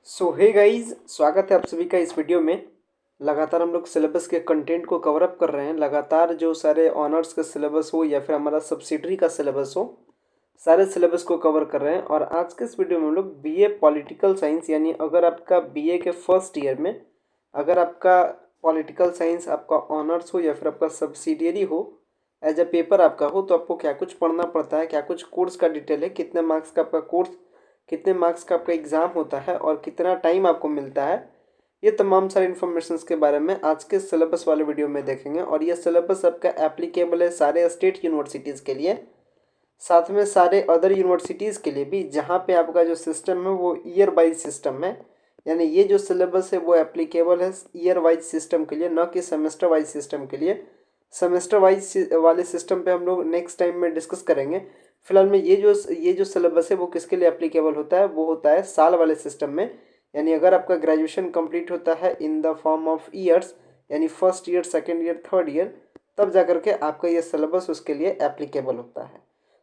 सो hey guys, स्वागत है आप सभी का इस वीडियो में। लगातार हम लोग सिलेबस के कंटेंट को कवर अप कर रहे हैं। लगातार जो सारे ऑनर्स का सिलेबस हो या फिर हमारा सब्सिडरी का सिलेबस हो, सारे सिलेबस को कवर कर रहे हैं। और आज के इस वीडियो में हम लोग बीए पॉलिटिकल साइंस, यानी अगर आपका बीए के फर्स्ट ईयर में अगर आपका पॉलिटिकल साइंस आपका ऑनर्स हो या फिर आपका सब्सिडियरी हो, एज अ पेपर आपका हो, तो आपको क्या कुछ पढ़ना पड़ता है, क्या कुछ कोर्स का डिटेल है, कितने मार्क्स का आपका कोर्स, कितने मार्क्स का आपका एग्ज़ाम होता है और कितना टाइम आपको मिलता है, ये तमाम सारे इन्फॉर्मेशंस के बारे में आज के सिलेबस वाले वीडियो में देखेंगे। और ये सिलेबस आपका एप्लीकेबल है सारे स्टेट यूनिवर्सिटीज़ के लिए, साथ में सारे अदर यूनिवर्सिटीज़ के लिए भी, जहाँ पे आपका जो सिस्टम है वो ईयर वाइज सिस्टम है। यानी ये जो सिलेबस है वो एप्लीकेबल है ईयर वाइज सिस्टम के लिए, न कि सेमेस्टर वाइज सिस्टम के लिए। सेमेस्टर वाइज वाले सिस्टम पे हम लोग नेक्स्ट टाइम में डिस्कस करेंगे। फिलहाल में ये जो सिलेबस है वो किसके लिए एप्लीकेबल होता है, वो होता है साल वाले सिस्टम में। यानी अगर आपका ग्रेजुएशन कंप्लीट होता है in the form of years, यानी first year, second year, third year, तब जा करके आपका ये सिलेबस उसके लिए एप्लीकेबल होता है।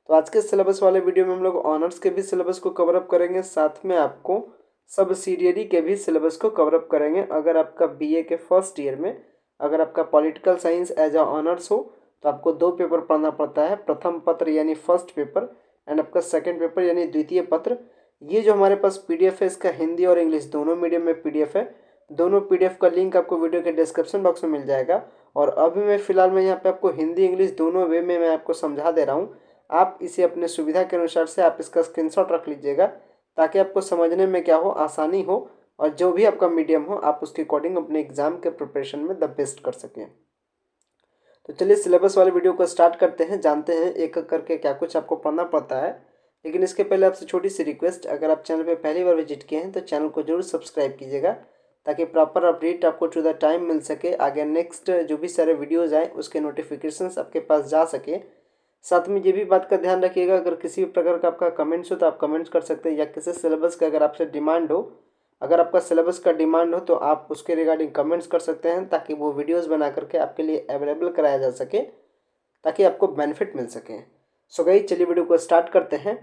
तो आज के सिलेबस वाले वीडियो में हम लोग ऑनर्स के भी सिलेबस को कवर अप करेंगे, साथ में आपको सब्सिडियरी के भी सिलेबस को कवर अप करेंगे। अगर आपका बीए के फर्स्ट ईयर में अगर आपका political science as a honours हो, तो आपको दो पेपर पढ़ना पड़ता है, प्रथम पत्र यानी फर्स्ट पेपर एंड आपका सेकंड पेपर यानी द्वितीय पत्र। ये जो हमारे पास पीडीएफ है, इसका हिंदी और इंग्लिश दोनों मीडियम में पीडीएफ है। दोनों पीडीएफ का लिंक आपको वीडियो के डिस्क्रिप्शन बॉक्स में मिल जाएगा। और अभी मैं फिलहाल में यहाँ पे आपको हिंदी इंग्लिश दोनों वे में मैं आपको समझा दे रहा हूँ। आप इसे अपने सुविधा के अनुसार से आप इसका स्क्रीनशॉट रख लीजिएगा, ताकि आपको समझने में क्या हो, आसानी हो, और जो भी आपका मीडियम हो आप उसके अकॉर्डिंग अपने एग्जाम के प्रिपरेशन में द बेस्ट कर सकें। तो चलिए सिलेबस वाले वीडियो को स्टार्ट करते हैं, जानते हैं एक एक करके क्या कुछ आपको पढ़ना पड़ता है। लेकिन इसके पहले आपसे छोटी सी रिक्वेस्ट, अगर आप चैनल पे पहली बार विजिट किए हैं तो चैनल को जरूर सब्सक्राइब कीजिएगा, ताकि प्रॉपर अपडेट आपको टू द टाइम मिल सके। आगे नेक्स्ट जो भी सारे वीडियोज़ आए उसके नोटिफिकेशंस आपके पास जा सके। साथ में ये भी बात का ध्यान रखिएगा, अगर किसी भी प्रकार का आपका कमेंट्स हो तो आप कमेंट्स कर सकते हैं, या किसी सिलेबस का अगर आपसे डिमांड हो, अगर आपका सिलेबस का डिमांड हो तो आप उसके रिगार्डिंग कमेंट्स कर सकते हैं, ताकि वो वीडियोस बना करके आपके लिए अवेलेबल कराया जा सके, ताकि आपको बेनिफिट मिल सके। सो गाइस, चलिए वीडियो को स्टार्ट करते हैं।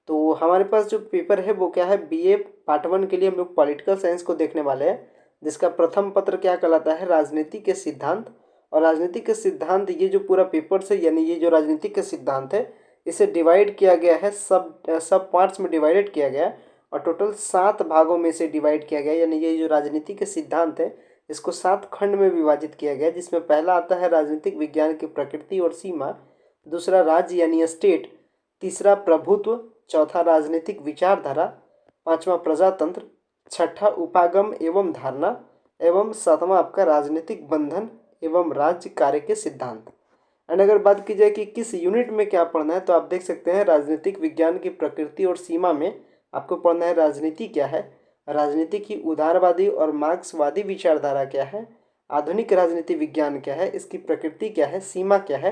तो हमारे पास जो पेपर है वो क्या है, बीए पार्ट 1 के लिए हम लोग पॉलिटिकल साइंस को देखने वाले हैं, जिसका प्रथम पत्र क्या कहलाता है, राजनीति के सिद्धांत। और राजनीति के सिद्धांत, ये जो पूरा पेपर से, यानी ये जो राजनीति के सिद्धांत है, इसे डिवाइड किया गया है, सब पार्ट्स में डिवाइडेड किया गया है, और टोटल 7 भागों में से डिवाइड किया गया है। यानी ये जो राजनीति के सिद्धांत है इसको 7 खंड में विभाजित किया गया है, जिसमें पहला आता है राजनीतिक विज्ञान की प्रकृति और सीमा, दूसरा राज्य यानी स्टेट, तीसरा प्रभुत्व, चौथा राजनीतिक विचारधारा, पांचवा प्रजातंत्र, छठा उपागम एवं धारणा, एवं सातवां आपका राजनीतिक बंधन एवं राज्य कार्य के सिद्धांत। एंड अगर बात की जाए कि किस यूनिट में क्या पढ़ना है, तो आप देख सकते हैं राजनीतिक विज्ञान की प्रकृति और सीमा में आपको पढ़ना है राजनीति क्या है, राजनीति की उदारवादी और मार्क्सवादी विचारधारा क्या है, आधुनिक राजनीति विज्ञान क्या है, इसकी प्रकृति क्या है, सीमा क्या है।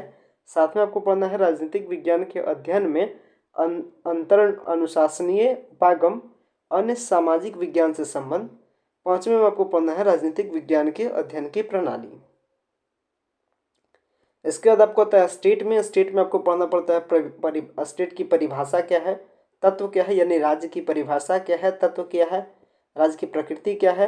साथ में आपको पढ़ना है राजनीतिक विज्ञान के अध्ययन में अंतर अनुशासनीय उपागम, अन्य सामाजिक विज्ञान से संबंध। पांचवें में आपको पढ़ना है राजनीतिक विज्ञान के अध्ययन की प्रणाली। इसके बाद आपको होता है स्टेट में आपको पढ़ना पड़ता है स्टेट की परिभाषा क्या है, तत्व क्या है, यानी राज्य की परिभाषा क्या है, तत्व क्या है, राज्य की प्रकृति क्या है,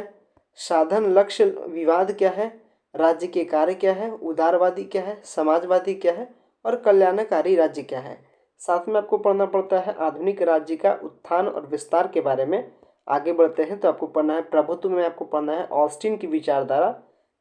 साधन लक्ष्य विवाद क्या है, राज्य के कार्य क्या है, उदारवादी क्या है, समाजवादी क्या है, और कल्याणकारी राज्य क्या है। साथ में आपको पढ़ना पड़ता है आधुनिक राज्य का उत्थान और विस्तार के बारे में। आगे बढ़ते हैं तो आपको पढ़ना है प्रभुत्व में आपको पढ़ना है ऑस्टिन की विचारधारा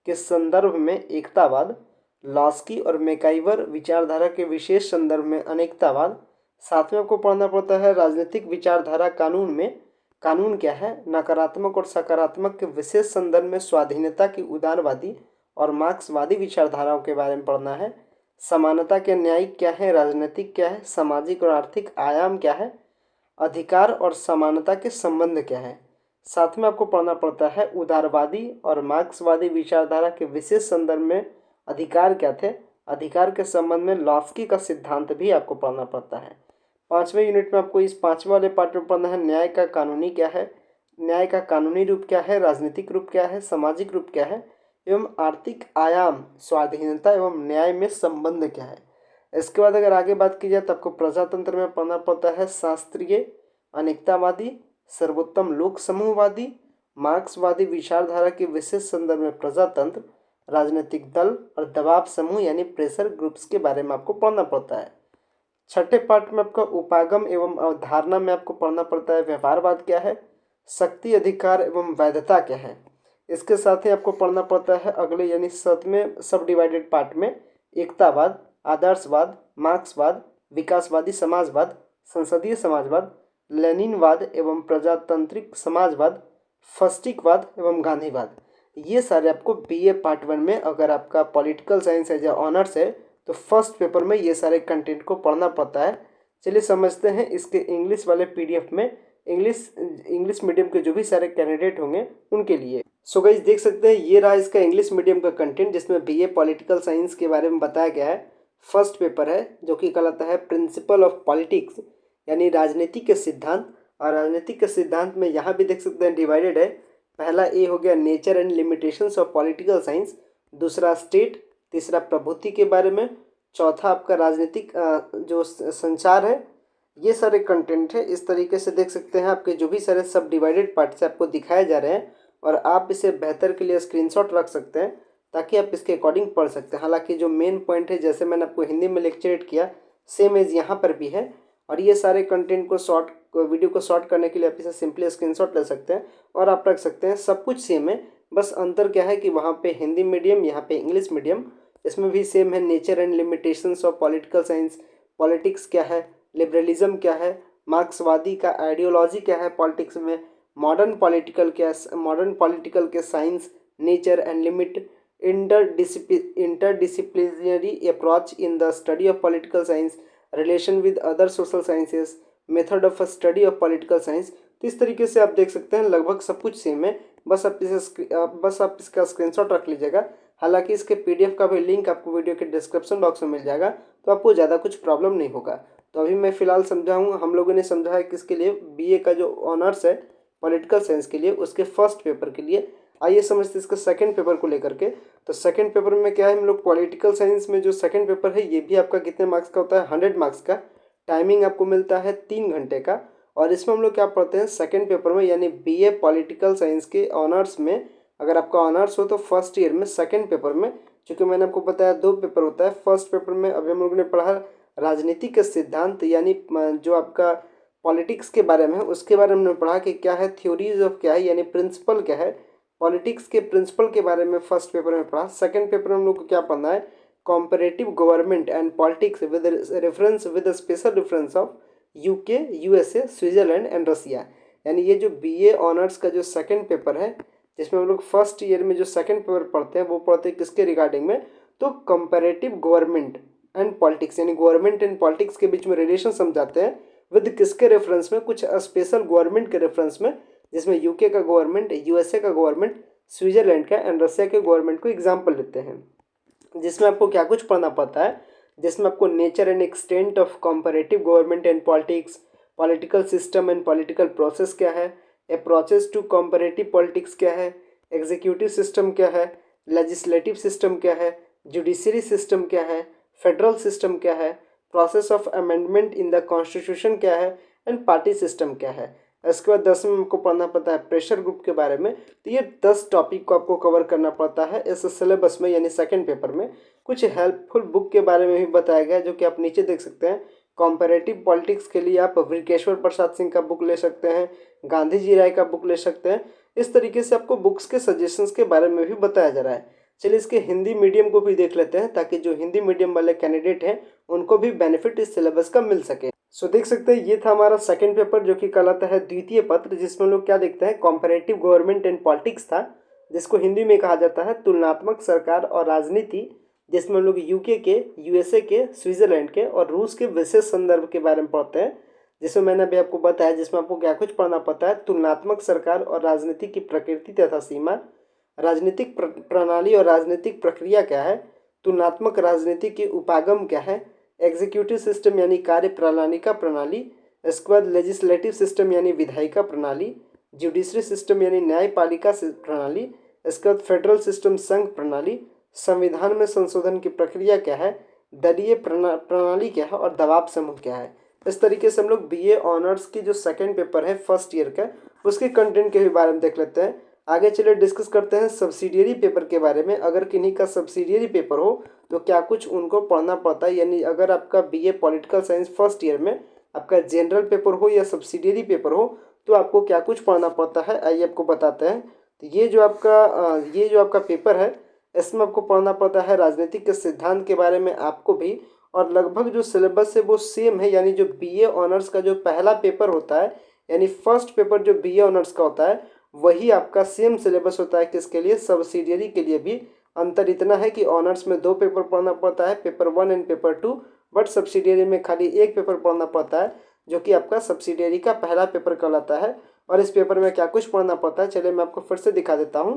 के संदर्भ में एकतावाद, लॉस्की और मैकाइवर विचारधारा के विशेष संदर्भ में अनेकतावाद। साथ में आपको पढ़ना पड़ता है राजनीतिक विचारधारा कानून में, कानून क्या है, नकारात्मक और सकारात्मक के विशेष संदर्भ में स्वाधीनता की उदारवादी और मार्क्सवादी विचारधाराओं के बारे में पढ़ना है। समानता के न्यायिक क्या है, राजनीतिक क्या है, सामाजिक और आर्थिक आयाम क्या है, अधिकार और समानता के संबंध क्या है। साथ में आपको पढ़ना पड़ता है उदारवादी और मार्क्सवादी विचारधारा के विशेष संदर्भ में अधिकार क्या थे, अधिकार के संबंध में लॉस्की का सिद्धांत भी आपको पढ़ना पड़ता है। पांचवें यूनिट में आपको इस पांचवें वाले पार्ट में पढ़ना है न्याय का कानूनी क्या है, न्याय का कानूनी रूप क्या है, राजनीतिक रूप क्या है, सामाजिक रूप क्या है, एवं आर्थिक आयाम, स्वाधीनता एवं न्याय में संबंध क्या है। इसके बाद अगर आगे बात की जाए तो आपको प्रजातंत्र में पढ़ना पड़ता है शास्त्रीय अनेकतावादी, सर्वोत्तम लोक समूहवादी मार्क्सवादी विचारधारा के विशेष संदर्भ में प्रजातंत्र, राजनीतिक दल और दबाव समूह यानी प्रेशर ग्रुप्स के बारे में आपको पढ़ना पड़ता है। छठे पार्ट में आपका उपागम एवं अवधारणा में आपको पढ़ना पड़ता है व्यवहारवाद क्या है, शक्ति, अधिकार एवं वैधता क्या है। इसके साथ ही आपको पढ़ना पड़ता है अगले यानी 7वें सब डिवाइडेड पार्ट में एकतावाद, आदर्शवाद, मार्क्सवाद, विकासवादी समाजवाद, संसदीय समाजवाद, लेनिनवाद एवं प्रजातांत्रिक समाजवाद, फस्टिकवाद एवं गांधीवाद। ये सारे आपको बीए पार्ट 1 में, अगर आपका पॉलिटिकल साइंस है या ऑनर्स है तो फर्स्ट पेपर में ये सारे कंटेंट को पढ़ना पड़ता है। चलिए समझते हैं इसके इंग्लिश वाले पीडीएफ में, इंग्लिश मीडियम के जो भी सारे कैंडिडेट होंगे उनके लिए। सो गाइस देख सकते हैं ये रहा इसका इंग्लिश मीडियम का कंटेंट, जिसमें बीए पॉलिटिकल साइंस के बारे में बताया गया है। फर्स्ट पेपर है जो कि कहलाता है प्रिंसिपल ऑफ पॉलिटिक्स यानी राजनीति के सिद्धांत। और राजनीति के सिद्धांत में यहाँ भी देख सकते हैं डिवाइडेड है। पहला ए हो गया nature and limitations of political science, दूसरा स्टेट, तीसरा प्रभुत्व के बारे में, चौथा आपका राजनीतिक जो संचार है। ये सारे कंटेंट है। इस तरीके से देख सकते हैं आपके जो भी सारे सब डिवाइडेड पार्ट से आपको दिखाए जा रहे हैं, और आप इसे बेहतर के लिए स्क्रीनशॉट रख सकते हैं ताकि आप इसके अकॉर्डिंग पढ़ सकते हैं। हालांकि जो मेन पॉइंट है, जैसे मैंने आपको हिंदी में लेक्चरेट किया, सेम एज यहाँ पर भी है। और ये सारे कंटेंट को वीडियो को शॉर्ट करने के लिए आप इसे सिंपली स्क्रीनशॉट ले सकते हैं और आप रख सकते हैं। सब कुछ सेम है, बस अंतर क्या है कि वहाँ पे हिंदी मीडियम, यहाँ पे इंग्लिश मीडियम। इसमें भी सेम है, nature and limitations of political science, politics क्या है, लिबरलिज्म क्या है, मार्क्सवादी का आइडियोलॉजी क्या है पॉलिटिक्स में, मॉडर्न पॉलिटिकल क्या है, मॉडर्न पॉलिटिकल के science, nature and limit, interdisciplinary approach in the study of political science, relation with other social sciences, method of study of political science। तो इस तरीके से आप देख सकते हैं लगभग सब कुछ सेम है, बस आप इसका स्क्रीनशॉट रख लीजिएगा। हालांकि इसके पीडीएफ का भी लिंक आपको वीडियो के डिस्क्रिप्शन बॉक्स में मिल जाएगा, तो आपको ज़्यादा कुछ प्रॉब्लम नहीं होगा। तो अभी मैं फिलहाल समझाऊँगा, हम लोगों ने समझा है किसके लिए, बीए का जो ऑनर्स है पॉलिटिकल साइंस के लिए, उसके फर्स्ट पेपर के लिए। आइए समझते इसके सेकंड पेपर को लेकर के। तो सेकंड पेपर में क्या है, हम लोग पॉलिटिकल साइंस में जो सेकंड पेपर है ये भी आपका कितने मार्क्स का होता है, 100 मार्क्स का। टाइमिंग आपको मिलता है 3 घंटे का। और इसमें हम लोग क्या पढ़ते हैं सेकंड पेपर में, यानी बीए पॉलिटिकल साइंस के ऑनर्स में, अगर आपका ऑनर्स हो तो फर्स्ट ईयर में सेकेंड पेपर में, चूँकि मैंने आपको बताया 2 पेपर होता है। फर्स्ट पेपर में अभी हम लोगों ने पढ़ा राजनीति के सिद्धांत, यानी जो आपका पॉलिटिक्स के बारे में है उसके बारे में हमने पढ़ा कि क्या है, थ्योरीज ऑफ क्या है, यानी प्रिंसिपल क्या है, पॉलिटिक्स के प्रिंसिपल के बारे में फर्स्ट पेपर में पढ़ा। सेकंड पेपर में हम लोग को क्या पढ़ना है, comparative government and politics with special reference of UK, USA, Switzerland and Russia. यानी ये जो बीए ऑनर्स का जो सेकंड पेपर है, जिसमें हम लोग फर्स्ट ईयर में जो सेकंड पेपर पढ़ते हैं वो पढ़ते हैं किसके रिगार्डिंग में, तो कंपैरेटिव गवर्नमेंट एंड पॉलिटिक्स, यानी गवर्नमेंट एंड पॉलिटिक्स के बीच में रिलेशन समझाते हैं विद किसके रेफरेंस में, कुछ स्पेशल गवर्नमेंट के रेफरेंस में, जिसमें यूके का गवर्नमेंट, यूएसए का गवर्नमेंट, स्विट्जरलैंड का एंड रसिया के गवर्नमेंट को एग्जाम्पल लेते हैं। जिसमें आपको क्या कुछ पढ़ना पड़ता है, जिसमें आपको nature and extent of comparative government and politics, political system and political process क्या है, अप्रोचेस टू कंपैरेटिव पॉलिटिक्स क्या है, एग्जीक्यूटिव सिस्टम क्या है, लेजिस्लेटिव सिस्टम क्या है, जुडिशरी सिस्टम क्या है, फेडरल सिस्टम क्या है, process of amendment in the constitution क्या है, एंड पार्टी सिस्टम क्या है। इसके बाद 10 में हमको पढ़ना पड़ता है प्रेशर ग्रुप के बारे में। तो ये 10 टॉपिक को आपको कवर करना पड़ता है इस सिलेबस में, यानी सेकंड पेपर में। कुछ हेल्पफुल बुक के बारे में भी बताया गया है, जो कि आप नीचे देख सकते हैं। कॉम्पैरेटिव पॉलिटिक्स के लिए आप वृकेश्वर प्रसाद सिंह का बुक ले सकते हैं, गांधी जी राय का बुक ले सकते हैं। इस तरीके से आपको बुक्स के सजेशंस के बारे में भी बताया जा रहा है। चलिए इसके हिंदी मीडियम को भी देख लेते हैं, ताकि जो हिंदी मीडियम वाले कैंडिडेट हैं उनको भी बेनिफिट इस सिलेबस का मिल सके। सो देख सकते हैं ये था हमारा सेकंड पेपर, जो कि कहलाता है द्वितीय पत्र, जिसमें हम लोग क्या देखते हैं, कॉम्पैरेटिव गवर्नमेंट एंड पॉलिटिक्स था, जिसको हिंदी में कहा जाता है तुलनात्मक सरकार और राजनीति, जिसमें हम लोग यूके के, यूएसए के, स्विट्जरलैंड के और रूस के विशेष संदर्भ के बारे में पढ़ते हैं। जिसमें मैंने अभी आपको बताया, जिसमें आपको क्या कुछ पढ़ना पड़ता है, तुलनात्मक सरकार और राजनीति की प्रकृति तथा सीमा, राजनीतिक प्रणाली और राजनीतिक प्रक्रिया क्या है, तुलनात्मक राजनीति की उपागम क्या है, एग्जीक्यूटिव सिस्टम यानी कार्य प्रणाली का प्रणाली, इसके बाद लेजिस्लेटिव सिस्टम यानी विधायिका प्रणाली, जुडिशरी सिस्टम यानी न्यायपालिका प्रणाली, इसके बाद फेडरल सिस्टम संघ प्रणाली, संविधान में संशोधन की प्रक्रिया क्या है, दलीय प्रणाली क्या है और दबाव समूह क्या है। इस तरीके से हम लोग बीए ऑनर्स की जो सेकंड पेपर है फर्स्ट ईयर का, उसके कंटेंट के भी बारे में देख लेते हैं। आगे चलिए डिस्कस करते हैं सब्सिडियरी पेपर के बारे में। अगर किन्हीं का सब्सिडियरी पेपर हो तो क्या कुछ उनको पढ़ना पड़ता है, यानी अगर आपका BA political science first year में आपका जनरल पेपर हो या सब्सिडियरी पेपर हो तो आपको क्या कुछ पढ़ना पड़ता है, आइए आपको बताते हैं। तो ये जो आपका पेपर है इसमें आपको पढ़ना पड़ता है राजनीतिक के सिद्धांत के बारे में आपको भी, और लगभग जो सिलेबस है वो सेम है। यानी जो बीए ऑनर्स का जो पहला पेपर होता है, यानी फर्स्ट पेपर जो बीए ऑनर्स का होता है, वही आपका सेम सिलेबस होता है किसके लिए, सब्सिडियरी के लिए भी। अंतर इतना है कि ऑनर्स में 2 पेपर पढ़ना पड़ता है, paper 1 and paper 2, but subsidiary में खाली 1 पेपर पढ़ना पड़ता है जो कि आपका सब्सिडियरी का पहला पेपर कहलाता है। और इस पेपर में क्या कुछ पढ़ना पड़ता है चलिए मैं आपको फिर से दिखा देता हूँ,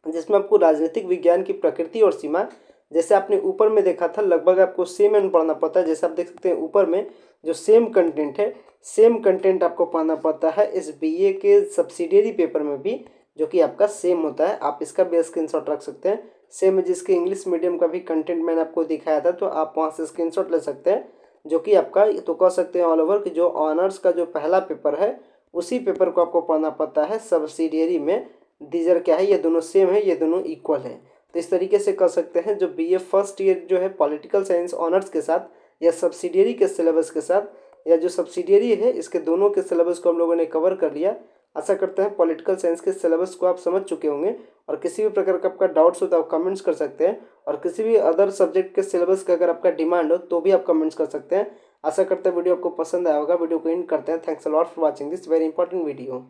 जिसमें आपको राजनीतिक विज्ञान की प्रकृति और सीमा, जैसे आपने ऊपर में देखा था लगभग आपको सेम एंड पढ़ना पड़ता है। जैसे आप देख सकते हैं ऊपर में जो सेम कंटेंट है, सेम कंटेंट आपको पढ़ना पड़ता है इस बीए के सब्सिडियरी पेपर में भी, जो कि आपका सेम होता है। आप इसका भी स्क्रीनशॉट रख सकते हैं। सेम जिसके इंग्लिश मीडियम का भी कंटेंट मैंने आपको दिखाया था तो आप वहाँ से स्क्रीनशॉट ले सकते हैं, जो कि आपका तो कह सकते हैं ऑल ओवर कि जो ऑनर्स का जो पहला पेपर है उसी पेपर को आपको पढ़ना पड़ता है सब्सिडियरी में। दीजर क्या है, ये दोनों सेम है, ये दोनों इक्वल है। तो इस तरीके से कर सकते हैं जो बीए फर्स्ट ईयर जो है पॉलिटिकल साइंस ऑनर्स के साथ या सब्सिडियरी के सिलेबस के साथ, या जो सब्सिडियरी है इसके दोनों के सिलेबस को हम लोगों ने कवर कर लिया। आशा करते हैं पॉलिटिकल साइंस के सिलेबस को आप समझ चुके होंगे, और किसी भी प्रकार का आपका डाउट्स हो तो आप कमेंट्स कर सकते हैं, और किसी भी अदर सब्जेक्ट के सिलेबस का अगर आपका डिमांड हो तो भी आप कमेंट्स कर सकते हैं। आशा करते हैं वीडियो आपको पसंद आया होगा। वीडियो को एंड करते हैं। Thanks a lot for watching this very important video.